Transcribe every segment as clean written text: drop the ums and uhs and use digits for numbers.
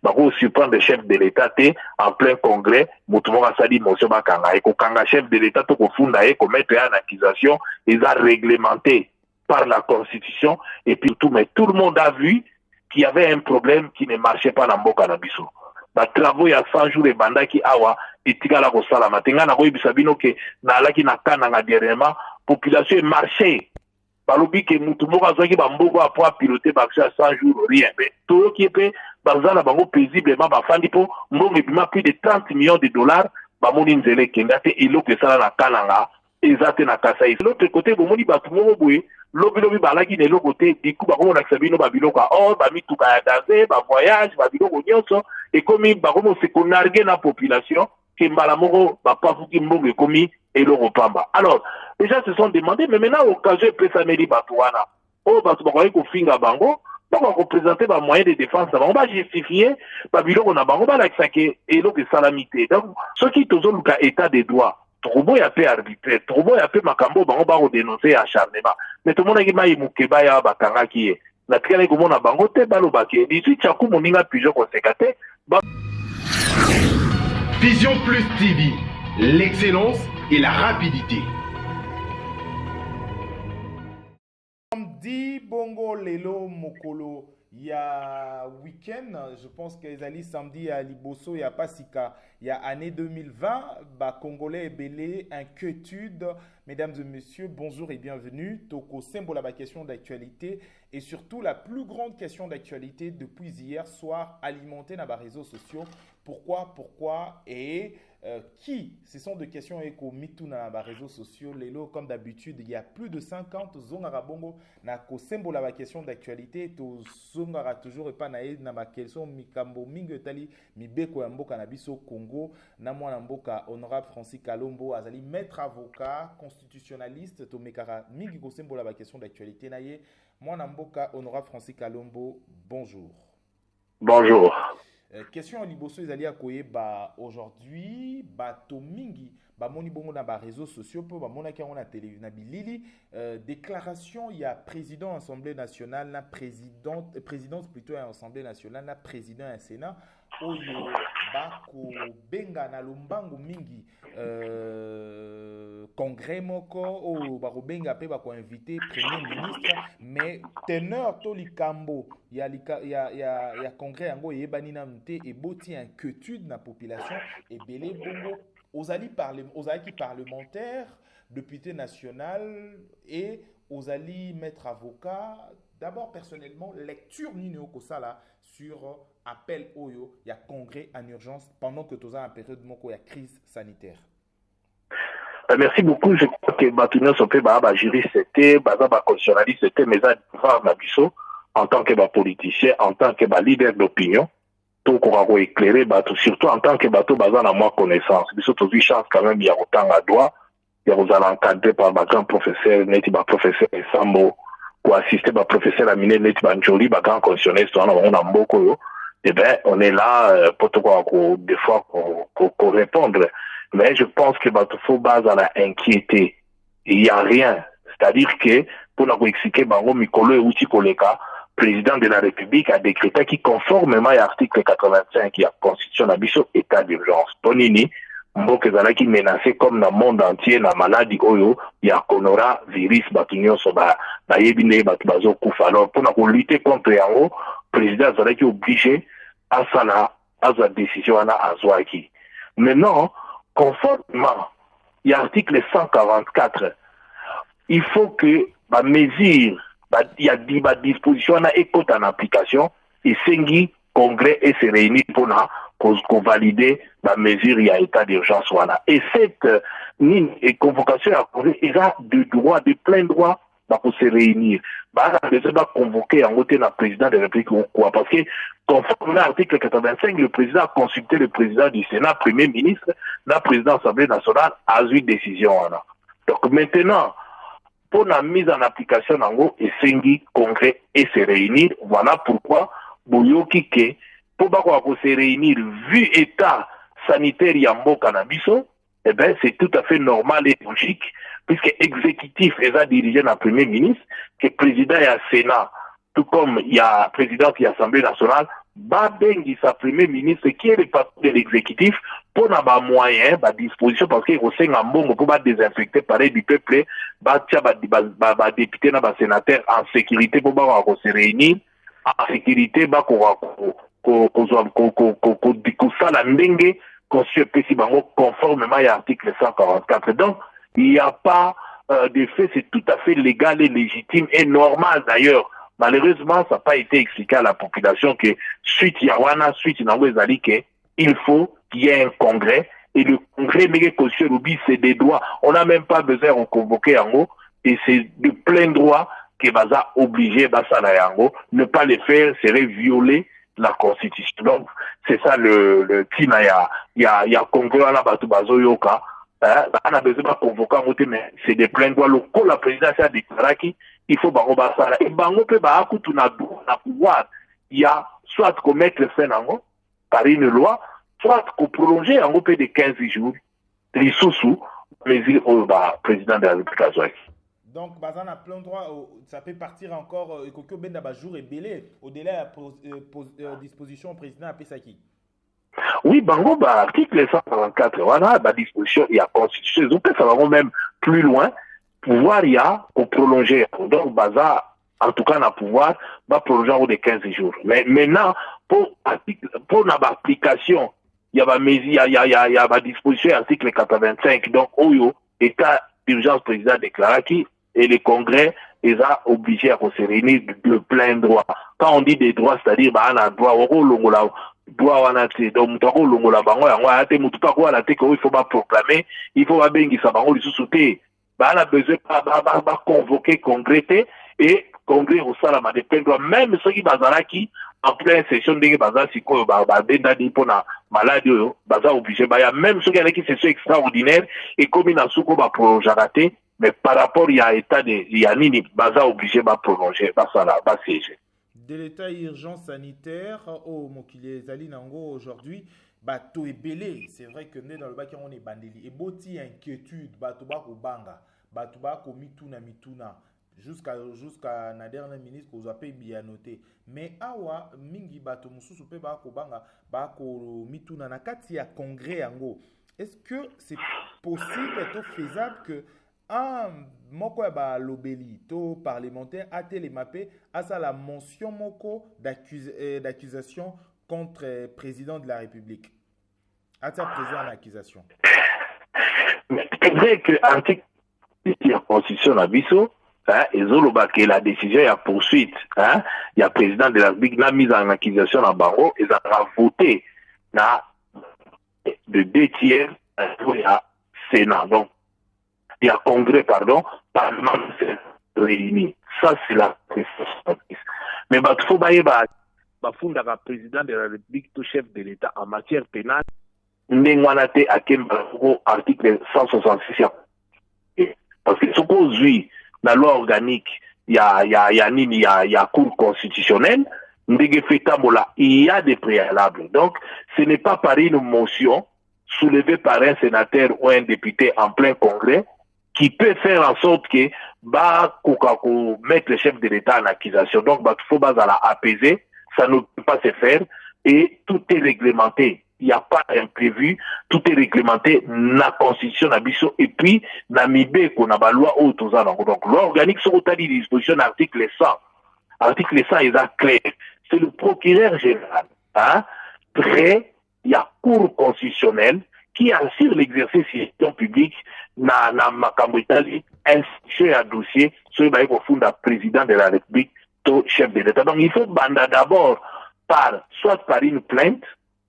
bako surprendre le chef de l'État en plein congrès, mutumoka sali motion bakanga et kokanga chef de l'État to kofunda et commettre une accusation, ils ont réglementé par la Constitution et puis tout, mais tout le monde a vu qu'il y avait un problème qui ne marchait pas dans Mboka na biso. Ba travaux ya 100 jours et bandaki awa etikala ko sala matenga na ko bisabino ke na laki na kana nga dernièrement population marché. Balobi ke mutu moko azaki ba mboko a pouvoir piloter ba 100 jours rien. Mais tout qui peut bazala bango paisiblement ba fandi po mbongo bima plus de 30 millions de dollars ba moni nzele kenga te eloko sala na kana nga ezate na kasa ici. L'autre côté bo moni ba tumo boye lobi balaki ne l'autre côté du coup ba ko na sabino ba biloko or ba mituka ya daze ba voyage ba biloko nyonso et comme ba ko se konarge na population ke mbala moko ba pafuki mbongo komi eloko pamba. Alors les gens se sont demandé mais maintenant occasion peut s'amélior batouana oh ba ko ko finga bango donc on représenter ba moyen de défense on va justifier ba biloko na bango ba la que eloko salamité. Donc ce qui tozo luka état de droit Troubo ya pe arbitraire, troubo ya pe makambo bango ba ko dénoncer acharnement. Mais tout le monde qui m'a mukeba ya bakanga ki e. Na tikale ko mona bango te balo baké. 18 chaku moninga pigeon konsekate. Vision Plus TV, l'excellence et la rapidité. Samedi bongo lelo mokolo ya week-end, je pense que les samedi à Liboso, il y a Pasika, il y a année 2020, bah Congolais et Belé, inquiétude. Mesdames et messieurs, bonjour et bienvenue. Toko symbole à la question d'actualité et surtout la plus grande question d'actualité depuis hier soir alimentée dans les réseaux sociaux. Pourquoi et qui? Ce sont des questions éco mitou dans les réseaux sociaux. Lelo, comme d'habitude, il y a plus de 50 zongara bongo na ko symbole à la question d'actualité. To zongara toujours et pas naïd na ma question mikambo mingo tali mibeko ya mboka na biso Congo na mwana mboka honorable Francis Kalombo azali maître avocat constitutionnaliste to mekara mingi ko symbole à la question d'actualité na ye mwana mboka honorable Francis Kalombo. Bonjour. Bonjour. Question liboso ezali akoye ba aujourd'hui ba to mingi ba moni bongo na ba réseaux sociaux po ba mona ki on a télé na bilili déclaration il y a président assemblée nationale na présidente plutôt à assemblée nationale na président à sénat oyo ba ko benga na lombango mingi congrès moko o ba ko benga pe ba ko inviter premier ministre mais teneur to likambo ya congrès yango yebani na mte et boti inquiétude na population et belé bongo ozali parlementaire député national et ozali maître avocat. D'abord personnellement lecture nini okosala sur appel oyo ya congrès en urgence pendant que toza en période moko ya crise sanitaire. Merci beaucoup. Je crois que Batounia Sopé juriste c'était constitutionnaliste c'était mais à devoir Nabiso en tant que politicien, en tant que leader d'opinion, tout qu'on éclairer surtout en tant que bateau basé à moi connaissance. Biso tu vis chance quand même il y a autant à droit, il y a vous allez encadré par grand professeur, neti professeur Sambo ou assisté par professeur Aminé neti Banjoli, grand constitutionnaliste on a beaucoup yo. Eh ben on est là pour tout quoi des fois pour répondre. Mais je pense que il faut base à la inquiéter. Il y a rien, c'est-à-dire que pour nous expliquer bango mikolo et outil koleka président de la République a décrété qui conformément à l'article 85 qui a constitution d'abisso état d'urgence. Tonini, mboke zalaki menacé comme dans le monde entier na maladie oyo ya konora virus batunyo soba na yebine batu bazo kufa. Alors pour nous lutter contre yango, président zalaki obligé à sa décision à azwaki. Maintenant, conformément à l'article 144, il faut que la mesure il y a des dispositions en application et Sengi congrès et se réunir pour valider la mesure il y a état d'urgence et cette convocation à congrès il a de plein droit pour se réunir va convoquer en côté le président de la République ou quoi parce que conformément à l'article 85 le président a consulté le président du Sénat premier ministre la président de l'Assemblée nationale a eu une décision donc maintenant pour la mise en application et Sengi congrès et se réunir voilà pourquoi Boyoki ke pour se réunir vu état sanitaire Yambo Cannabiso eh ben c'est tout à fait normal et logique puisque exécutif est dirigé dans le premier ministre que président et le Sénat tout comme il y a président qui est Assemblée nationale Babengi sa premier ministre qui est le patron de l'exécutif pour n'avoir moyen, disposition parce qu'il y a un bon pour désinfecter pareil du peuple, député, sénateur en sécurité pour se réunir en sécurité conformément à l'article 144. Donc, il n'y a pas de fait, c'est tout à fait légal et légitime et normal d'ailleurs. Malheureusement, ça n'a pas été expliqué à la population que suite Yawana, suite Nangwezali, il faut qu'il y ait un congrès et le congrès, c'est des droits. On n'a même pas besoin de convoquer Yango et c'est de plein droit que Baza obligé Basana Yango. Ne pas le faire serait violer la constitution. Donc, c'est ça le Tina, il y a congrès à la Batu Bazo Yoka. On a besoin de convoquer Yango, mais c'est de plein droit. Le coup, la présidence a déclaré il faut bango basala et bango pe ba akutu na pouvoir il y a soit commettre le fait nango par une loi soit qu'on prolonger en peu de 15 jours les sous mesure au président de la République. Donc bazan a plein droit ça peut partir encore kokyo benda ba jour et belé au délai à disposition au président Apesaki. Oui, bango article 144 voilà disposition il y a constitution donc ça va même plus loin. Pouvoir il y a pour prolonger donc baza en tout cas na pouvoir va prolonger au de 15 jours mais maintenant pour l'application il y a disposition article 85 donc oyo état d'urgence président déclaré qui et le congrès les a obligés à se réunir de plein droit. Quand on dit des droits c'est-à-dire on a droit au longola droit wana te donc mutako longola bango yango ate mutuka ko la te ko il faut pas proclamer il faut ba bengi sa bango lisusu te. On a besoin de convoquer, congrès et congrès au salama de plein droit. Même ceux qui bazaraki en pleine session de bazar si quoi benda pour la maladie bazar obligé même ceux qui ont une session extraordinaire et comme il a souko ba prolonger mais par rapport il y a état de il y a nini bazar obligé ba prolonger ba sala ba siéger. De l'état d'urgence sanitaire au Mokili Zali Nango aujourd'hui bato ebele c'est vrai que né dans le bac on est bandeli et boti inquiétude bato ba ko banga bato ba ko mituna jusqu'à na dernière ministre ko zape bien noté mais awa mingi bato mususu pe ba ko banga ba ko mituna na kati ya congrès yango est-ce que c'est possible et faisable que un moko ya ba lobeli to parlementaire a télémapé à ça la mention moko d'accusation contre le président de la République. À-t-il présent l'accusation? C'est vrai que l'article de la Constitution de Bisso, et que la décision est à poursuite. Il y a le président de la République qui a mis en accusation à Barreau et ça a voté de 2 tiers à Sénat. Donc, il y a Congrès, Parlement réuni. Ça, c'est la présidence. Mais il faut le président de la République, tout chef de l'État en matière pénale, Ndengwanate Akembalgo, article 166. Parce que ce qu'on dit, la loi organique, il y a cour constitutionnelle, il y a des préalables. Donc, ce n'est pas par une motion soulevée par un sénateur ou un député en plein congrès qui peut faire en sorte que mettre le chef de l'État en accusation. Donc, il faut apaiser, ça ne peut pas se faire et tout est réglementé. Il n'y a pas imprévu, tout est réglementé dans la Constitution et puis dans la qu'on a la loi autour. Donc, loi organique sur la disposition de l'article 100. Article 100 est clair. C'est le procureur général. Près, il y a cour constitutionnelle qui assure l'exercice de gestion publique dans Makambritali, institution à dossier, sur le président de la République, chef de l'État. Donc, il faut banda d'abord soit par une plainte,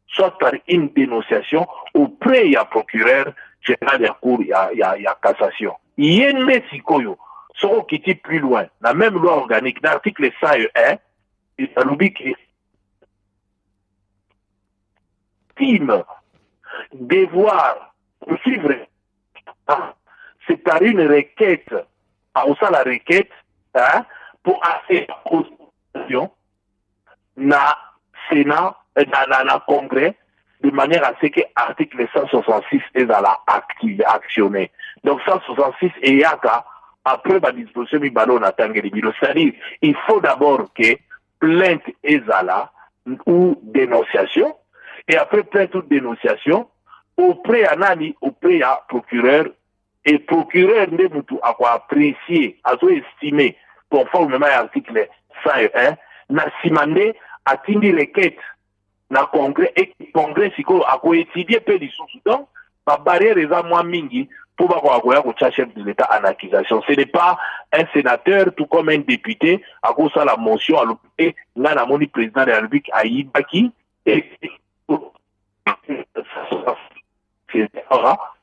soit par une dénonciation auprès du procureur général de la Cour, il y a cassation. Il y a une mesikoyo, ce qui est plus loin, la même loi organique, l'article 101, il a l'oublié qui estime devoir suivre, c'est par une requête, à la requête, pour assez la constitution, na Sénat, dans le Congrès, de manière à ce que l'article 166 est à la actionné. Donc 166 est après la disposition du ballon à Tanguy. C'est-à-dire, il faut d'abord que plainte est à la ou dénonciation, et après plainte ou dénonciation, auprès à nani, auprès à procureur, et procureur ne mutu a quoi apprécier, a estimé, conformément à l'article 101, n'a simandé a tindi requête na congrès, et congrès siko a quoi étudier peu du sous-soudan, ma barrière est à moi mingi, pour avoir un chef de l'État en accusation. Ce n'est pas un sénateur, tout comme un député, à cause de la motion à l'OPé, là, la moni président de la République, à Ibaki, et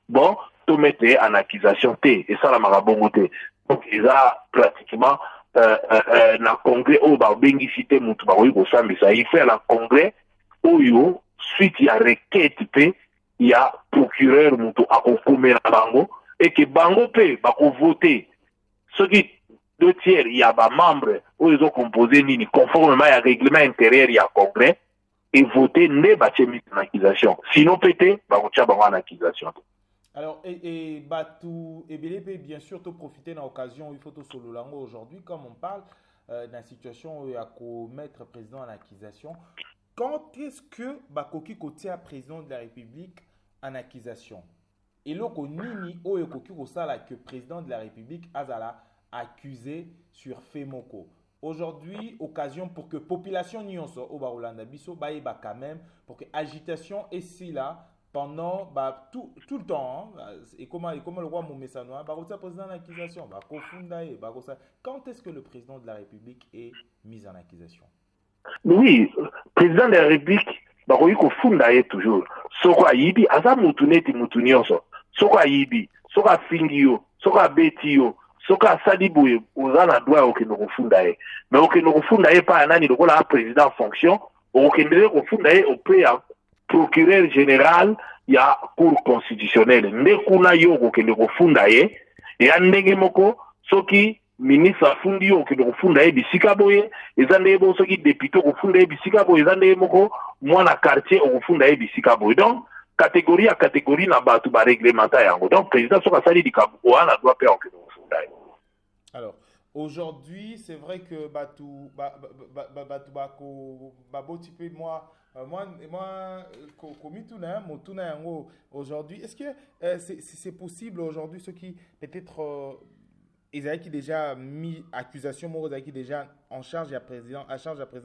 bon, tout mettre en accusation, et ça, la marabongote. Donc, ils ont pratiquement, na congrès, au bengi cité, moutou, il fait la congrès, où suite, il y a requête, il y a procureur moutou à Kokumé na bango et que bango pe bako voter ceux qui 2/3 il y a ba membres où ils ont composé nini conformément à règlement intérieur il y a congrès et voter ne ba chemis en accusation sinon pété bako tia bango en accusation. Alors et Batou et Belépé bien sûr te profiter dans l'occasion il faut tout solo lango aujourd'hui comme on parle d'une situation où il y a commettre président en accusation. Quand est-ce que Bakoki Kotia, président de la République, en accusation? Et là, Nini Oyokoki Kosala, que président de la République, Azala, accusé sur Femoko. Aujourd'hui, occasion pour que population nyonso au Barolanda Biso, baïba quand même, pour que agitation est si là pendant tout le temps. Hein, et comment le roi Moumessanoa, Barotia président en accusation, quand est-ce que le président de la République est mis en accusation? Oui, président de la République, bakoyi ko funda ye toujours. Soko ayibi, aza mutuneti mutunyoso. Soko ayibi, soko afingio, soko abetio, soko asadibuye, ozana droit okende ko funda ye. Mais okende ko funda ye pa nani lokola président en fonction, okende ko funda ye auprès à procureur général ya cour constitutionnelle. Ndekuna yo okende ko funda ye, ya ndenge moko soki ministre afundi yo ke kofunda ye bisika boye ezande bo soki député kofunda ye bisika boye ezande moko mwana quartier okofunda ye bisika boye donc catégorie à catégorie na batu ba réglementa yango donc président soka sali dikabu wana doit payer okende kofunda ye. Alors aujourd'hui c'est vrai que Batou bako baboti pe moi komituna motuna yango aujourd'hui est-ce que c'est possible aujourd'hui ceux qui peut-être Isaïe qui déjà mis accusation, Morozaï qui déjà en charge à président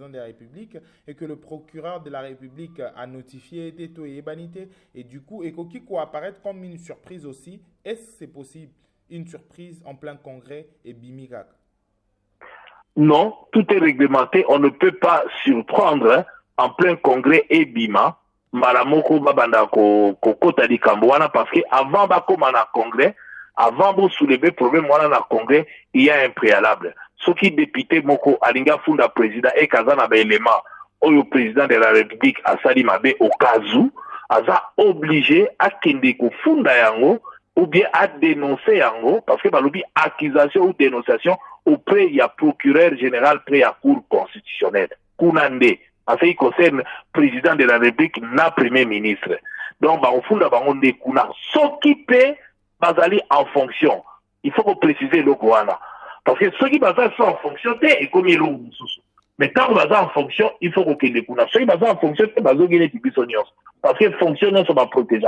de la République et que le procureur de la République a notifié Teto et Ebanité et du coup et qui apparaître comme une surprise aussi. Est-ce que c'est possible une surprise en plein congrès et Bimigak? Non, tout est réglementé. On ne peut pas surprendre en plein congrès et Bima. Malamoko babanda ko kota di Kambouana parce que avant bakomana congrès. Avant de soulever le problème, dans le Congrès, il y a un préalable. Ce qui député Moko Alinga Funda président et Kazana élément au président de la République à Salimabe au Kazou, a obligé à Kendeko Funda Yango ou bien à dénoncer Yango parce que balobi accusation ou dénonciation auprès il y a procureur général près à cour constitutionnelle. Kunande, en ce qui concerne le président de la République, na premier ministre. Donc, au Funda Bango de Kuna, s'occuper basali en fonction. Il faut préciser le Goana. Parce que ceux qui basent en fonction, c'est comme ils l'ont. Mais quand on base en fonction, il faut que les Kuna. Ceux qui basent en fonction, c'est basé sur les tibisonios. Parce que fonctionner sur ma protéger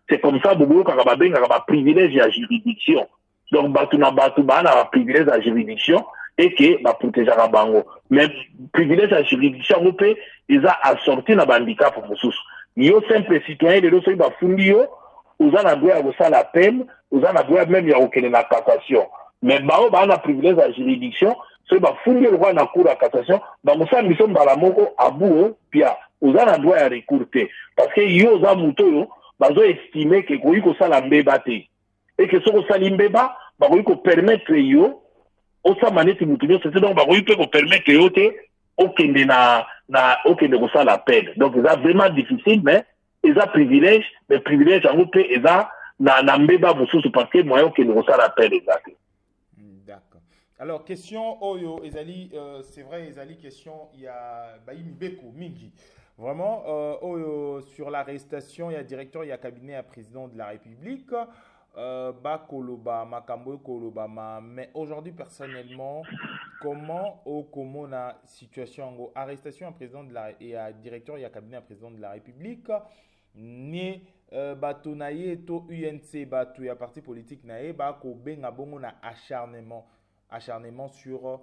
c'est comme ça, beaucoup quand on a privilège à juridiction. Donc, batuna a privilège à juridiction et que ma protéger à bango. Mais privilège à juridiction, on peut, ils a assorti na handicap pour nous. Yo simple citoyen, les autres, ils va fundio. Vous en avez à la peine, vous en avez même à aucune cassation. Mais bao ba na privilège à juridiction, c'est ba fouiller le roi na cour à cassation, ba musa mission ba la moko abu pia, vous en avez à recourter parce que yo za muto yo, ba zo estimer que ko yiko sala mbeba te. Et que ce ko sali mbeba, ba ko yiko permettre yo o sa maneti muto yo, c'est donc ba ko yiko permettre yo te okende na okende ko sala peine. Donc c'est vraiment difficile mais ils ont privilège, mais privilège en groupe, ils ont na mbeba mususu parce que moyen que nous ça l'appelle exact. D'accord. Alors question Oyo Ezali, c'est vrai Ezali question il y a Baïm Beko Mingi. Vraiment Oyo sur l'arrestation, il y a directeur, il y a cabinet à président de la République. Ba Koloba, Makambo Koloba, mais aujourd'hui personnellement comment au comment la situation en arrestation à président de la et à directeur et à cabinet à président de la République ni bato na ye to UNC bato ya parti politique na ye ba ko benga bongo na acharnement sur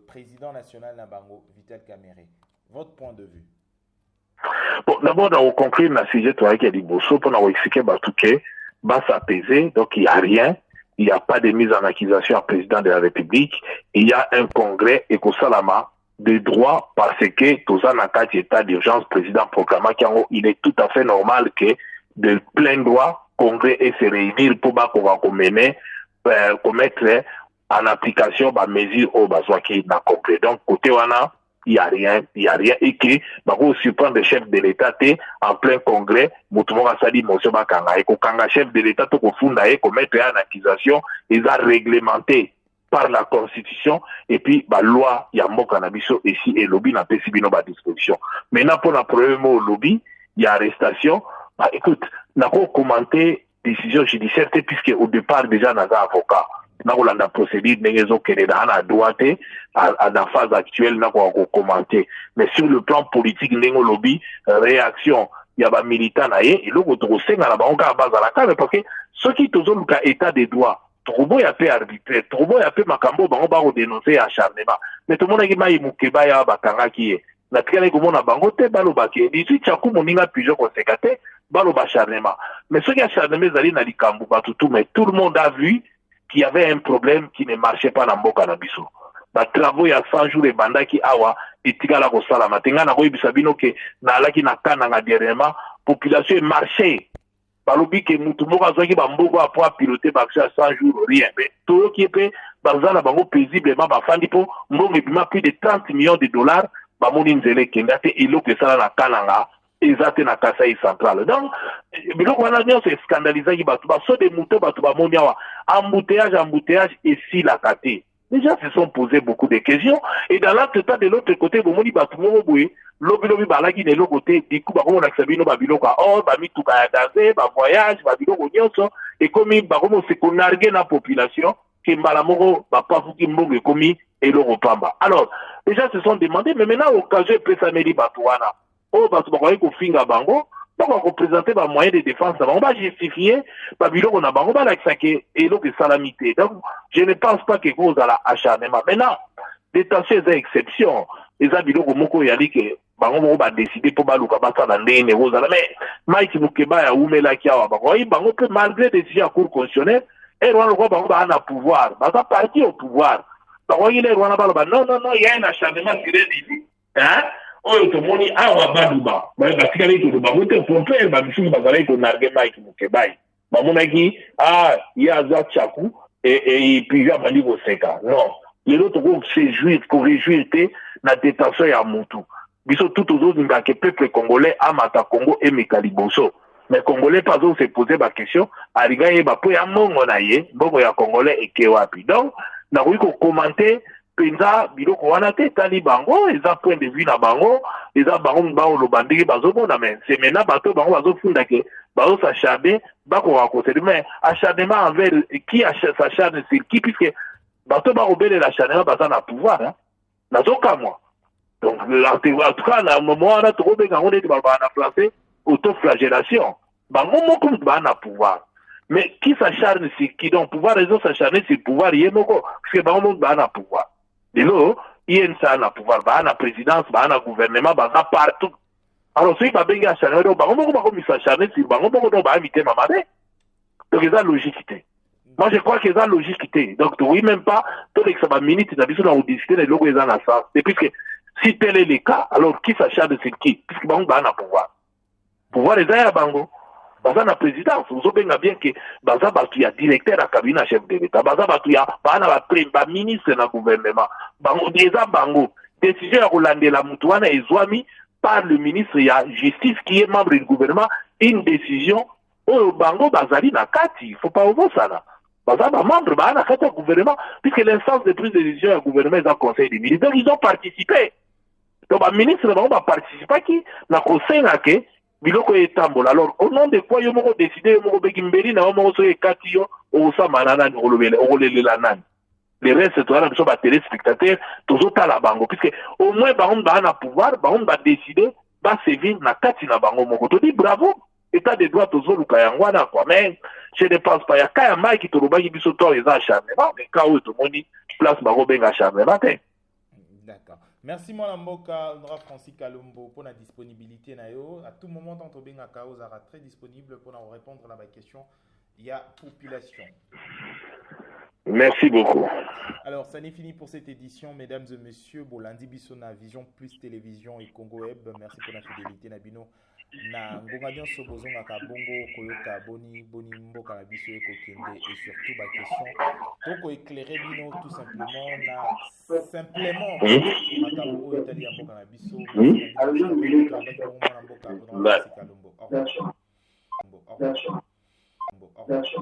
président national na bango Vital Kamerhe. Votre point de vue? Bon, d'abord, on conclut le sujet qui a dit Bosso pour nous expliquer que va s'apaiser, donc il n'y a rien, il n'y a pas de mise en accusation à président de la République, il y a un congrès et Salama de droit parce que tous en cas d'état d'urgence, président proclama qu'il est tout à fait normal que de plein droit, congrès et se réunir pour commettre en application les mesures au besoin qui n'a compris. Donc, côté wana, il n'y a rien, et que, on surprend le chef de l'État, en plein congrès, Moutoumora Sali, Monsieur Bakanga, et qu'un chef de l'État, tout funda et commettre une accusation, ils ont réglementé par la Constitution, et puis, loi, il y a mon cannabis ici, et lobby n'a pas subi nos dispositions. Maintenant, pour la première mot, lobby, il y a arrestation, écoute, n'a pas commenté décision judiciaire, puisque au départ, déjà, n'a pas avocat. La procédure n'est pas à droite à la phase actuelle n'a pas commenté mais sur le plan politique n'engo lobby réaction il y a des militants et le retour c'est à la banque à base à la carte parce que ceux qui toujours le cas état des droits trop beau y a peu arbitraire trop beau y a peu makambo bango ba dénoncer acharnement mais tout le monde a dit mai mukeba ya bakanga qui est la tkane ko mona bango te balo baké 18 chaku moninga plusieurs conséquences balo ba acharnement mais ceux qui acharnement zali na likambu ba tout mais tout le monde a vu qu'il y avait un problème qui ne marchait pas dans Mboka na biso. Ba travaux ya 100 jours et bandaki awa etikala ko sala matenga na ko bisabino ke na alaki na kana nga dernièrement population marché. Balobi ke mutu moko azaki ba mboko a pour piloter ba 100 jours rien. Mais tout qui est bazala bango paisiblement ba fandi po mbongo bima plus de 30 millions de dollars ba moni nzele kenga te ilo ke sala na kana nga ezate na Kasai central. Donc biloko wana nyonso scandalisaki bato baso de muto bato bamoni awa embouteillage et si la kate. Les gens se sont posé beaucoup de questions et dans l'autre temps de l'autre côté bomoni bato mo boye lobi balaki de l'autre côté diku ba ko na sabino ba biloko or ba mituka ya danser ba voyage ba biloko nyonso et comme ba ko se konargue na population ke mbala moko ba pa fuki mbongo komi et le repamba. Alors les gens se sont demandé mais maintenant occasion peut s'amélior bato wana oh bato ba ko finga bango donc on représenter ba moyen de défense on va justifier ba biloko na bango ba la que elo que salamité. Donc je ne pense pas que cause à la acharnement maintenant détacher des exceptions les biloko moko yali que bango ba décider pour ba luka ba sala ndene rozala mais Mike Mukeba ya umela kiawa bango peut malgré décision à cour constitutionnelle et roi bango ba na pouvoir ba parti au pouvoir bango il est roi na ba non il y a un acharnement qui est hein oyo tomoni awa baduba batikali to bango te pomper ba misumu bazalaki ko nargue Mike Mukeba bamonaki ya za chaku et puis ya bali ko seka non les autres vont se jouir pour réjouir na détention ya mutu biso tout aux autres que peuple congolais amata Congo et Mikaliboso mais congolais pas se poser ba question ariga ye ba po ya mongo na ye bongo ya congolais et ke wapi donc na ko commenter penza biloko wana te tali bango eza point de vue na bango eza bango bango lo bandiki bazomona mais c'est maintenant bato bango bazofunda ke bazo s'acharner bako raconter mais acharnement envers qui s'acharne sur qui puisque bato ba obele l'acharnement baza na pouvoir hein nazoka moi donc en tout cas na moment na to benga on est ba na français autoflagellation bango moko ba na pouvoir mais qui s'acharne sur qui donc pouvoir raison s'acharner sur pouvoir yemoko parce que bango ba na pouvoir de l'eau, il y a un pouvoir, il y a une présidence, il y a un gouvernement, il y a partout. Alors, si il y a un acharnement, il y a un acharnement, il y a un invité Mamade. Donc, il y a une logique. Moi, je crois qu'il y a une logique. Donc, oui, même pas, tout le monde minute, il y a besoin de discuter les logos dans la salle. Et puisque, si tel est le cas, alors qui s'acharne sur qui? Puisque Bango a un pouvoir. Pouvoir est à Bango. Baza na présidence, vous avez bien que Baza Batu ya directeur à cabinet chef de l'État, Baza Batu ya ba ministre na gouvernement, Bango déjà Bango, décision à Rolande la Moutouana et Zouami par le ministre ya justice qui est membre du gouvernement, une décision au Bango Bazali na Kati, il faut pas oublier ça là. Baza ba membre ba na Kati gouvernement, puisque l'instance de prise de décision du gouvernement est en conseil des ministres, donc ils ont participé. Donc ba ministre Bango ba participer qui na conseil na ke biloko etambola. Alors au nom de quoi yo moko décider yo moko bekimbeli na yo moko so ekati yo osa manana ni olobelela nani le reste toza na biso téléspectateurs tozotala bango puisque au moins bango baa na pouvoir bango badécide basévir na kati na bango moko todi bravo état de droit tozoluka yango wana quoi mais je ne pense pas ya ka ya mai ki tolobaki biso to eza acharnement mais ka oyo tomoni place bango benga acharnement te. D'accord. Merci mon mboka Honorable Francis Kalombo pour la disponibilité na yo. À tout moment tant benga ka sera très disponible pour nous répondre à la question. Il y a population. Merci beaucoup. Alors, ça n'est fini pour cette édition, mesdames et messieurs. Bolandi Bissona, Vision Plus Télévision et Congo Web. Merci pour la fidélité, Nabino. Na ngonga bien so bozonga ka bongo koyoka boni mboka na biso e kokende et surtout ba question toko éclairer bino tout simplement na simplement makambo oyo tali ya mboka na biso na mboka